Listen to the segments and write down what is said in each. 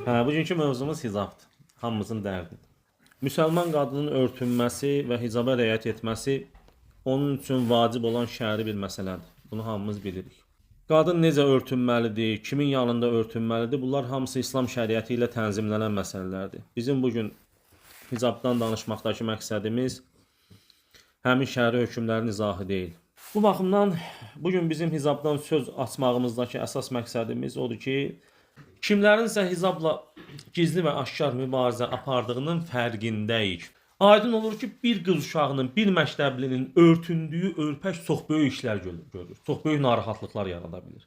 Bugünkü mövzumuz hicabdır. Hamımızın dərdidir. Müsəlman qadının örtünməsi və hicaba riayət etməsi onun üçün vacib olan şəri bir məsələdir. Bunu hamımız bilirik. Qadın necə örtünməlidir, kimin yanında örtünməlidir? Bunlar hamısı İslam şəriəti ilə tənzimlənən məsələlərdir. Bizim bugün hicabdan danışmaqdakı məqsədimiz həmin şəri hökmlərin izahı deyil. Bu baxımdan bugün bizim hicabdan söz açmağımızdakı əsas məqsədimiz odur ki, kimlərinsə hicabla gizli və aşkar mübarizə apardığının fərqindəyik. Aydın olur ki, bir qız uşağının, bir məktəblinin örtündüyü örpək çox böyük işlər görür. Çox böyük narahatlıqlar yarada bilir.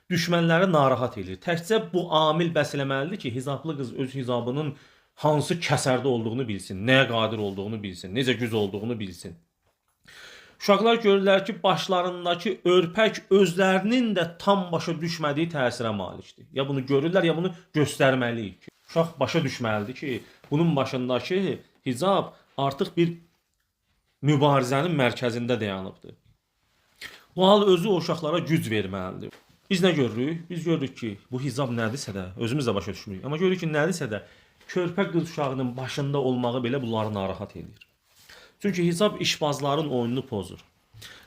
Düşmənləri narahat edir. Təkcə bu amil bəs eləməlidir ki, hicablı qız öz hicabının hansı kəsərdə olduğunu bilsin, nəyə qadir olduğunu bilsin, necə güc olduğunu bilsin. Uşaqlar görürlər ki, başlarındakı örpək özlərinin də tam başa düşmədiyi təsirə malikdir. Ya bunu görürlər, ya bunu göstərməliyik. Uşaq başa düşməlidir ki, bunun başındakı hicab artıq bir mübarizənin mərkəzində dayanıbdır. Bu hal özü o uşaqlara güc verməlidir. Biz nə görürük? Biz görürük ki, bu hicab nədirsə də, özümüz də başa düşmürük. Amma görürük ki, nədirsə də, körpə qız uşağının başında olmağı belə bunları narahat edir. Çünki hicab işbazların oyununu pozur.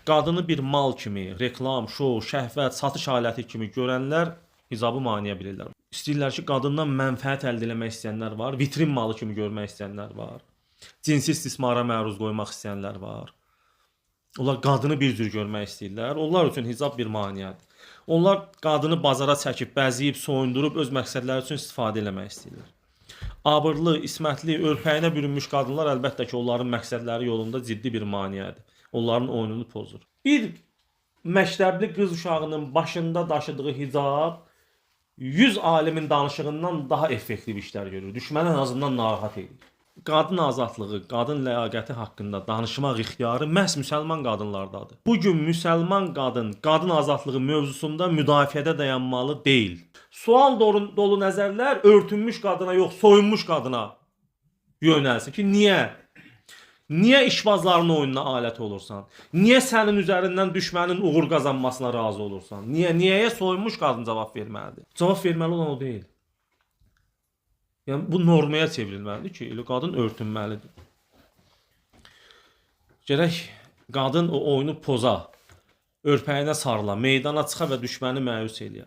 Qadını bir mal kimi, reklam, şou, şəhvət, satış aləti kimi görənlər hicabı maneə bilirlər. İstəyirlər ki, qadından mənfəət əldə etmək istəyənlər var, vitrin malı kimi görmək istəyənlər var, cinsi istismara məruz qoymaq istəyənlər var. Onlar qadını bir cür görmək istəyirlər. Onlar üçün hicab bir maneədir. Onlar qadını bazara çəkib, bəzəyib, soyundurub öz məqsədləri üçün istifadə etmək istəyirlər. Abırlı, ismətli, örpəyinə bürünmüş qadınlar əlbəttə ki, onların məqsədləri yolunda ciddi bir maneədir. Onların oyununu pozur. Bir məktəbli qız uşağının başında daşıdığı hicab 100 alimin danışığından daha effektiv işlər görür. Düşməni ən azından narahat edir. Qadın azadlığı, qadın ləyaqəti haqqında danışmaq ixtiyarı məhz müsəlman qadınlardadır. Bugün müsəlman qadın, qadın azadlığı mövzusunda müdafiədə dayanmalı deyil. Sual dolu nəzərlər örtünmüş qadına yox, soyunmuş qadına yönəlsin ki, niyə? Niyə işbazların oyununa alət olursan? Niyə sənin üzərindən düşmənin uğur qazanmasına razı olursan? Niyə soyunmuş qadın cavab verməlidir? Cavab verməli olan o deyil. Yəni bu normaya çevrilməlidir ki, elə qadın örtünməlidir. Gərək qadın o oyunu poza, örpəyinə sarıla, meydana çıxa və düşməni məyus eləyə.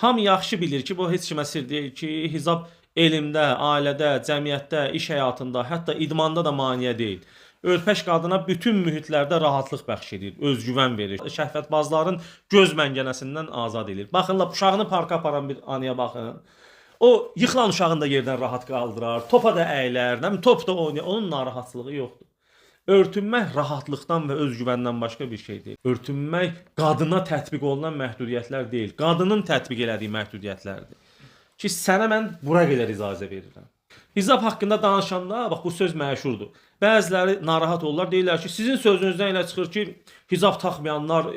Hamı yaxşı bilir ki, bu heç kimə sir deyil ki, hicab elmdə, ailədə, cəmiyyətdə, iş həyatında, hətta idmanda da maneə deyil. Örpək qadına bütün mühitlərdə rahatlıq bəxş edir, özgüvən verir. Şəhvətbazların göz məngənəsindən azad edir. Baxın, uşağını parka aparan bir anaya baxın. O yıxılan uşağını da yerdən rahat qaldırar, topa da əyilər, top da oynayır. Onun narahatçılığı yoxdur. Örtünmək rahatlıqdan və özgüvəndən başqa bir şey deyil. Örtünmək qadına tətbiq olunan məhdudiyyətlər deyil. Qadının tətbiq elədiyi məhdudiyyətlərdir. Ki, sənə mən bura qədər icazə verirəm. Hicab haqqında danışanda, bax bu söz məşhurdur. Bəziləri narahat olurlar, deyirlər ki, sizin sözünüzdən elə çıxır ki, hicab taxmayanlar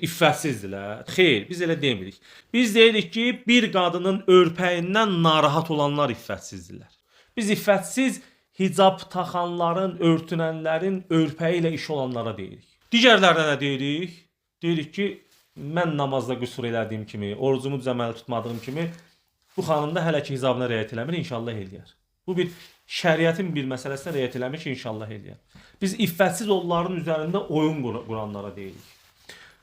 iffətsizdirlər. Xeyr, biz elə demirik. Biz deyirik ki, bir qadının örpəyindən narahat olanlar iffətsizdirlər. Biz iffətsiz hicab taxanların, örtünənlərin örpəyi ilə iş olanlara deyirik. Digərlərinə nə deyirik? Deyirik ki, mən namazda qüsur elədiyim kimi, orucumu düzəməli tutmadığım kimi, bu xanım da hələ ki hicabına riayət eləmir, inşallah eləyər. Bu bir şəriətin bir məsələsinə riayət eləmir ki, inşallah eləyər. Biz iffətsiz onların üzərində oyun quranlara deyirik.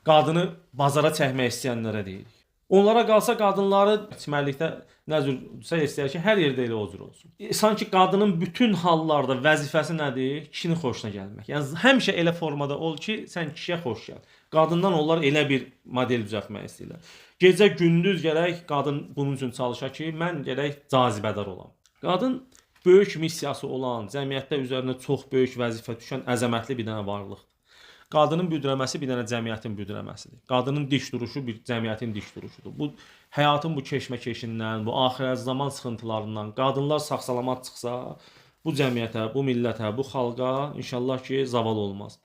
Qadını bazara çəkmək istəyənlərə deyirik. Onlara qalsa qadınları çimərlikdə nə cürsə istəyir ki, hər yerdə elə o cür olsun. Sanki qadının bütün hallarda vəzifəsi nədir? Kişinin xoşuna gəlmək. Yəni həmişə elə formada ol ki, sən kişiyə xoş gəl. Qadından onlar elə bir model düzəltmək istəyirlər. Gecə gündüz gərək qadın bunun üçün çalışa ki, mən gərək cazibədar olam. Qadın böyük missiyası olan, cəmiyyətdə üzərinə çox böyük vəzifə düşən əzəmətli bir dənə varlıqdır. Qadının büdrəməsi bir dənə cəmiyyətin büdrəməsidir. Qadının dik duruşu bir cəmiyyətin dik duruşudur. Bu həyatın bu keşməkeşindən, bu axirət zaman sıxıntılarından qadınlar sağ-salamat çıxsa, bu cəmiyyətə, bu millətə, bu xalqa inşallah ki, zaval olmaz.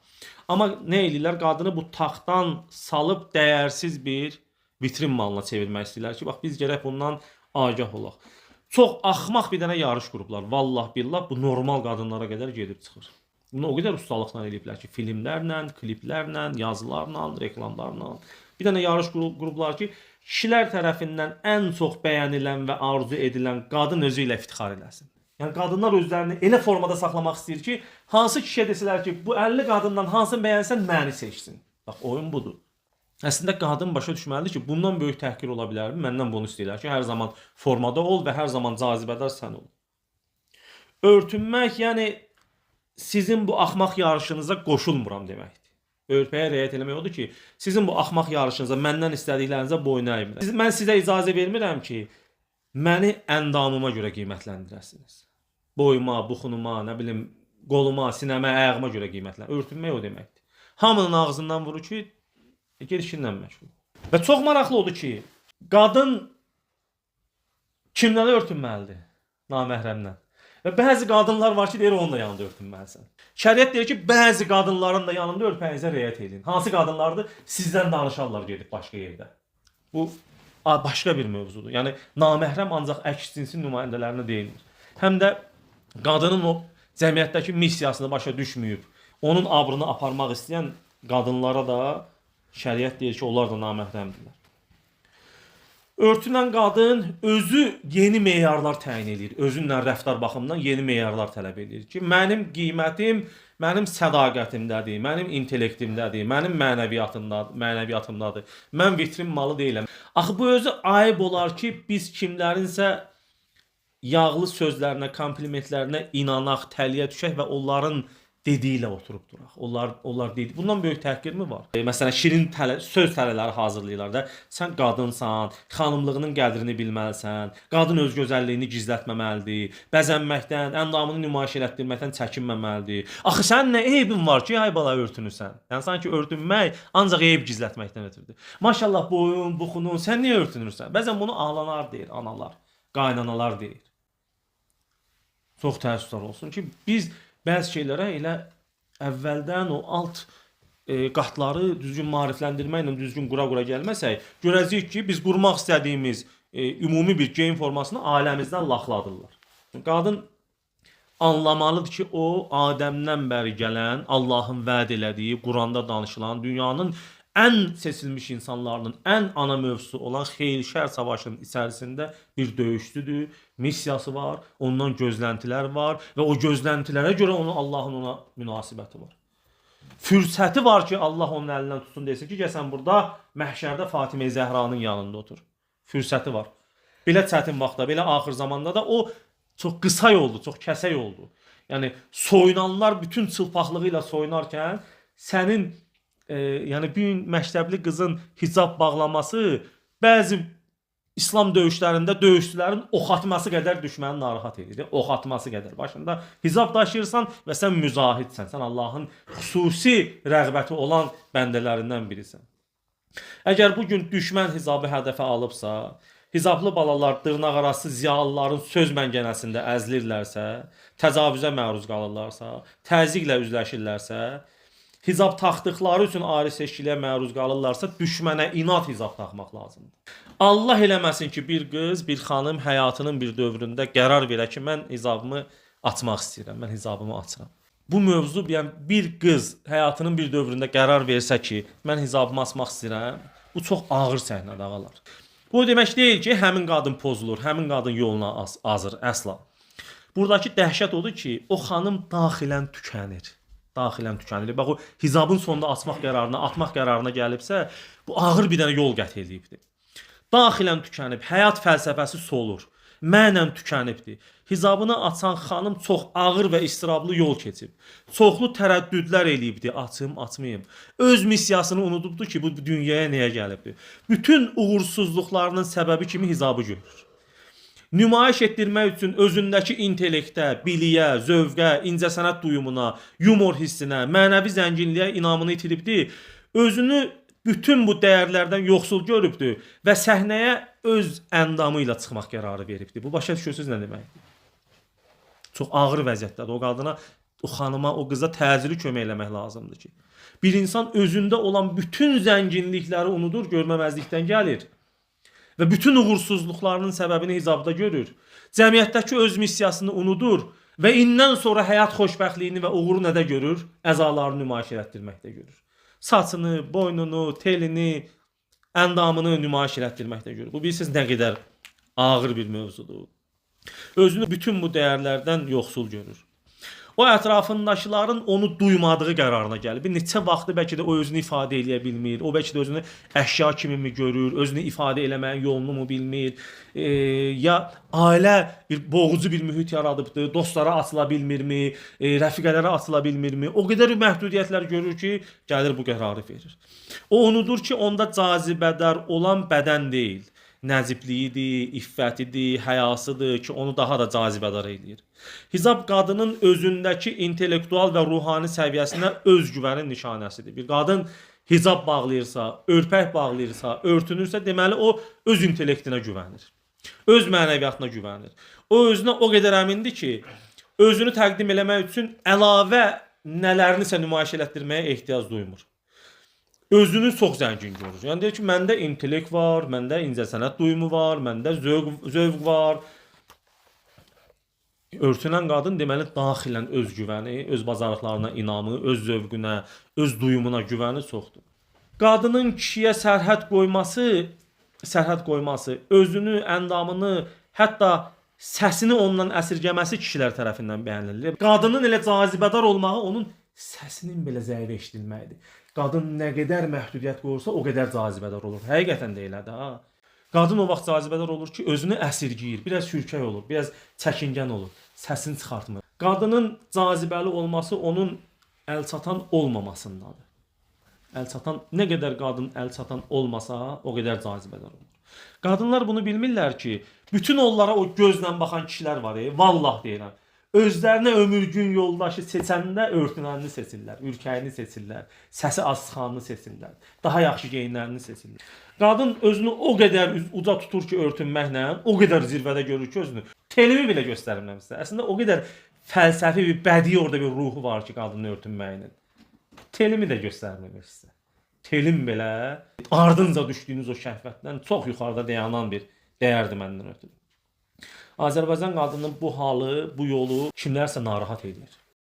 Amma nə edirlər? Qadını bu taxtdan salıb dəyərsiz bir vitrin malına çevirmək istəyirlər ki, bax biz gərək bundan agah olaq. Çox axmaq bir dənə yarış qruplar. Vallah billah bu normal qadınlara qədər gedib çıxır. Bunu o qədər ustalıqla eləyiblər ki, filmlərlə, kliplərlə, yazılarla, reklamlarla. Bir dənə yarış qruplar ki, kişilər tərəfindən ən çox bəyənilən və arzu edilən qadın özü ilə iftixar eləsin. Yəni qadınlar özlərini elə formada saxlamaq istəyir ki, hansı kişiyə desələr ki, bu 50 qadından hansını bəyənsən məni seçsin. Bax, oyun budur. Əslində qadın başa düşməlidir ki, bundan böyük təhqir ola bilərmi? Məndən bunu istəyirlər ki, hər zaman formada ol və hər zaman cazibədar sən ol. Örtünmək, yəni sizin bu axmaq yarışınıza qoşulmuram deməkdir. Örpəyə riayət eləmək odur ki, sizin bu axmaq yarışınıza, məndən istədiklərinizə boyun əymir. Mən sizə icazə vermirəm ki, məni əndamıma görə qiymətləndirəsiniz. Boyuma, buxunuma, nə bilim, qoluma, sinəmə, ayağıma görə qiymətləndir. Örtünmək o deməkdir. Hamının ağzından vurur ki, gedişinlə məşğul. Və çox maraqlı odur ki, qadın kimdən örtünməlidir? Naməhrəmdən. Və bəzi qadınlar var ki, deyir, onun da yanında örtünməlisən. Şəriət deyir ki, bəzi qadınların da yanında örpəyinizə riayət edin. Hansı qadınlardır? Sizdən danışarlar gedib başqa yerdə. Bu başqa bir mövzudur. Yəni naməhrəm ancaq əks cinsin nümayəndələrinə deyilir. Həm də qadının o cəmiyyətdəki missiyasını başa düşməyib, onun abrını aparmaq istəyən qadınlara da şəriət deyir ki, onlar da naməhrəmdirlər. Örtünən qadın özü yeni meyarlar təyin edir. Özünlə rəftar baxımından yeni meyarlar tələb edir ki, mənim qiymətim mənim sədaqətimdədir, mənim intellektimdədir, mənim mənəviyyatımdadır. Mən vitrin malı deyiləm. Axı bu özü ayıb olar ki, biz kimlərinsə yağlı sözlərinə, komplimentlərinə inanaq, təliyə düşək və onların dediyi ilə oturub duraq. Onlar deyil. Bundan böyük təhqir mi var? Məsələn, şirin söz tələləri hazırlayırlar da. Sən qadınsan, xanımlığının qədrini bilməlisən. Qadın öz gözəlliyini gizlətməməlidir. Bəzənməkdən, əndamını nümayiş etdirməkdən çəkinməməlidir. Axı sən nə eybin var ki, ay bala örtünürsən? Yəni sanki örtünmək ancaq eyib gizlətməkdən ötürdür. Maşallah boyun, buxunun, sən niyə örtünürsən? Bəzən bunu ağlanar deyir analar, qaynanalar deyir. Çox təəssüflər olsun ki, biz bəzi şeylərə elə əvvəldən o alt qatları düzgün maarifləndirməklə düzgün qura gəlməsək, görəcəyik ki, biz qurmaq istədiyimiz ümumi bir geyim formasını ailəmizdən laxladırlar. Qadın anlamalıdır ki, o Adəmdən bəri gələn, Allahın vəd elədiyi, Quranda danışılan, dünyanın ən seçilmiş insanlarının ən ana mövzusu olan xeyir-şər savaşının içərisində bir döyüşçüdür, missiyası var, ondan gözləntilər var və o gözləntilərə görə Allahın ona münasibəti var. Fürsəti var ki, Allah onun əlindən tutsun desin ki, sən burada məhşərdə Fatimə-i Zəhranın yanında otur. Fürsəti var. Belə çətin vaxtda, belə axır zamanda da o çox qısa yoldu, çox kəsək oldu. Yəni soyunanlar bütün çılpaqlığı ilə soyunarkən sənin yəni bir gün məktəbli qızın hicab bağlaması bəzi İslam döyüşlərində döyüşçülərin ox atması qədər düşməni narahat edir. Ox atması qədər. Başında hicab daşıyırsan və sən müzahidsən. Sən Allahın xüsusi rəğbəti olan bəndələrindən birisən. Əgər bu gün düşmən hicabı hədəfə alıbsa, hicablı balalar dırnaqarası ziyalıların söz məngənəsində əzilirlərsə, təcavüzə məruz qalırlarsa, təzyiqlə üzləşirlərsə, hicab taxdıqları üçün ayrı seçkiliyə məruz qalırlarsa, düşmənə inat hicab taxmaq lazımdır. Allah eləməsin ki, bir qız, bir xanım həyatının bir dövründə qərar verə ki, mən hicabımı açmaq istəyirəm, mən hicabımı açıram. Bu mövzu, yəni bir qız həyatının bir dövründə qərar versə ki, mən hicabımı açmaq istəyirəm, bu çox ağır səhnədir ağalar. Bu demək deyil ki, həmin qadın pozulur, həmin qadın yoluna azır, əsla. Buradakı dəhşət odur ki, o xanım daxilən tükənir. Bax, o hicabın sonunda açmaq qərarına, atmaq qərarına gəlibsə, bu ağır bir dənə yol qət edibdir. Daxilən tükənib, həyat fəlsəfəsi solur, mənən tükənibdir. Hicabını açan xanım çox ağır və istirablı yol keçib. Çoxlu tərəddüdlər eləyibdir, açım, açmayım. Öz missiyasını unudubdur ki, bu dünyaya nəyə gəlibdir. Bütün uğursuzluqlarının səbəbi kimi hicabı görür. Nümayiş etdirmək üçün özündəki intellektə, biliyə, zövqə, incəsənət duyumuna, yumor hissinə, mənəvi zənginliyə inamını itiribdir. Özünü bütün bu dəyərlərdən yoxsul görübdür və səhnəyə öz əndamı ilə çıxmaq qərarı veribdir. Bu başa düşürsünüz nə deməkdir? Çox ağır vəziyyətdədir. O qadına, o xanıma, o qıza təcili kömək eləmək lazımdır ki. Bir insan özündə olan bütün zənginlikləri unudur, görməməzlikdən gəlir. Və bütün uğursuzluqlarının səbəbini hicabda görür. Cəmiyyətdəki öz missiyasını unudur və indən sonra həyat xoşbəxtliyini və uğuru nədə görür? Əzalarını nümayiş etdirməkdə görür. Saçını, boynunu, telini, əndamını nümayiş etdirməkdə görür. Bu bilirsiniz nə qədər ağır bir mövzudur. Özünü bütün bu dəyərlərdən yoxsul görür. O ətrafındakıların onu duymadığı qərarına gəlir. Bir neçə vaxtı bəlkə də o özünü ifadə edə bilmir. O bəlkə də özünü əşya kimi mi görür, özünü ifadə eləməyin yolunu mu bilmir, ya ailə bir boğucu bir mühit yaradıbdır, dostlara açıla bilmirmi, rəfiqələrə açıla bilmirmi? O qədər məhdudiyyətlər görür ki, gəlir bu qərarı verir. O unudur ki, onda cazibədar olan bədən deyil, nəzibliyidir, iffətidir, həyasıdır ki, onu daha da cazibədar edir. Hicab qadının özündəki intellektual və ruhani səviyyəsinə özgüvənin nişanəsidir. Bir qadın hicab bağlayırsa, örpək bağlayırsa, örtünürsə, deməli o öz intellektinə güvənir. Öz mənəviyyatına güvənir. O özünə o qədər əmindir ki, özünü təqdim eləmək üçün əlavə nələrinizsə nümayiş etdirməyə ehtiyac duymur. Özünü çox zəngin görür. Yəni deyir ki, məndə intellekt var, məndə incəsənət duyumu var, məndə zövq var. Örtünən qadın deməli daxilən özgüvəni, öz bacarıqlarına inamı, öz zövqünə, öz duyumuna güvəni çoxdur. Qadının kişiyə sərhəd qoyması, özünü, əndamını, hətta səsini ondan əsirgəməsi kişilər tərəfindən bəyan edilir. Qadının elə cazibədar olmağı onun səsinin belə zəif eşidilməyidir. Qadın nə qədər məhdudiyyət qoyursa, o qədər cazibədar olur. Həqiqətən də elədir ha. Qadın o vaxt cazibədar olur ki, özünü əsirgəyir, biraz ürkək olur, biraz çəkingən olur, səsini çıxartmır. Qadının cazibəli olması onun əlçatan olmamasındadır. Əlçatan, nə qədər qadın əlçatan olmasa, o qədər cazibədar olur. Qadınlar bunu bilmirlər ki, bütün onlara o gözlə baxan kişilər var, vallah deyirəm. Özlərinə ömürgün yoldaşı seçəndə örtünənini seçirlər, ürkəyini seçirlər, səsi az çıxanını seçirlər, daha yaxşı geyinlərini seçirlər. Qadın özünü o qədər uca tutur ki, örtünməklə, o qədər zirvədə görür ki, özünü. Telimi belə göstərirəm sizə. Əslində o qədər fəlsəfi bir bədii orada bir ruhu var ki, qadının örtünməyinin. Telimi də göstərmirəm sizə. Telim belə ardınca düşdüyünüz o şəhvətdən çox yuxarıda dayanan bir dəyərdir məndən ötürü. Azərbaycan qadının bu halı, bu yolu kimlərsə narahat edir.